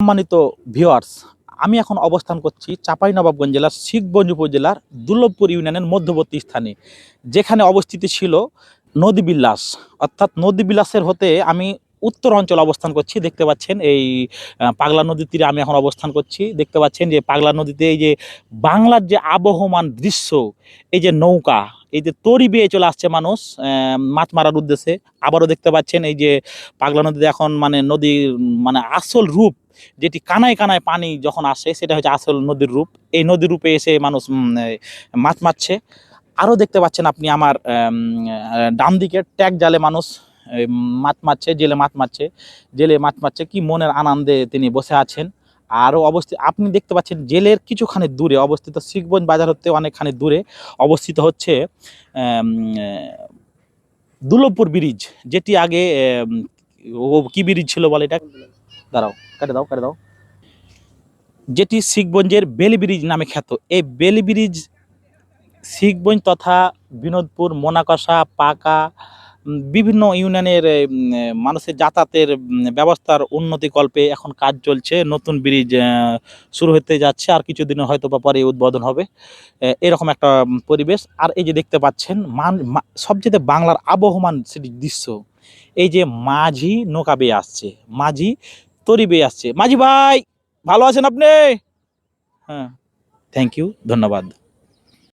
সম্মানিত ভিউয়ার্স, আমি এখন অবস্থান করছি চাঁপাইনবাবগঞ্জ জেলার শিখগঞ্জ উপজেলার দুর্লভপুর ইউনিয়নের মধ্যবর্তী স্থানে, যেখানে অবস্থিত ছিল নদী বিলাস। অর্থাৎ নদী বিলাসের হতে আমি উত্তর অঞ্চলে অবস্থান করছি। দেখতে পাচ্ছেন এই পাগলা নদীর তীরে আমি এখন অবস্থান করছি। দেখতে পাচ্ছেন যে পাগলা নদীতে এই যে বাংলার যে আবহমান দৃশ্য, এই যে নৌকা, এই যে তরি বেয়ে চলে আসছে মানুষ মাছ মারার উদ্দেশ্যে। আবারও দেখতে পাচ্ছেন এই যে পাগলা নদীতে এখন মানে নদীর মানে আসল রূপ, যেটি কানায় কানায় পানি যখন আসে সেটা হচ্ছে আসল নদীর রূপ। এই নদীর রূপে এসে মানুষ মাছ মারছে। আরও দেখতে পাচ্ছেন আপনি আমার ডান দিকে ট্যাগ জালে মানুষ মাছ মারছে, জেলে মাছ মারছে, জেলে মাছ মারছে, কি মনের আনন্দে তিনি বসে আছেন। আরও আপনি দেখতে পাচ্ছেন জেলের কিছুখানি দূরে অবস্থিত শিখগঞ্জ বাজার হতে অনেকখানি দূরে অবস্থিত হচ্ছে দুর্লভপুর ব্রিজ, যেটি আগে ও কি ব্রিজ ছিল বলে এটা, দাঁড়াও কাটে দাও, যেটি শিখগঞ্জের বেলি ব্রিজ নামে খ্যাত। এই বেলি ব্রিজ শিখগঞ্জ তথা বিনোদপুর, মোনাকষা, পাকা বিভিন্ন ইউনিয়নের মানুষের যাতায়াতের ব্যবস্থার উন্নতিকল্পে এখন কাজ চলছে। নতুন ব্রিজ শুরু হতে যাচ্ছে, আর কিছুদিনে হয়তো বা পরে উদ্বোধন হবে। এরকম একটা পরিবেশ। আর এই যে দেখতে পাচ্ছেন সবচেয়ে বাংলার আবহমান সেটি দৃশ্য, এই যে মাঝি নৌকা বেয়ে আসছে, মাঝি তরি বেয়ে আসছে। মাঝি ভাই ভালো আছেন আপনি? হ্যাঁ, থ্যাংক ইউ, ধন্যবাদ।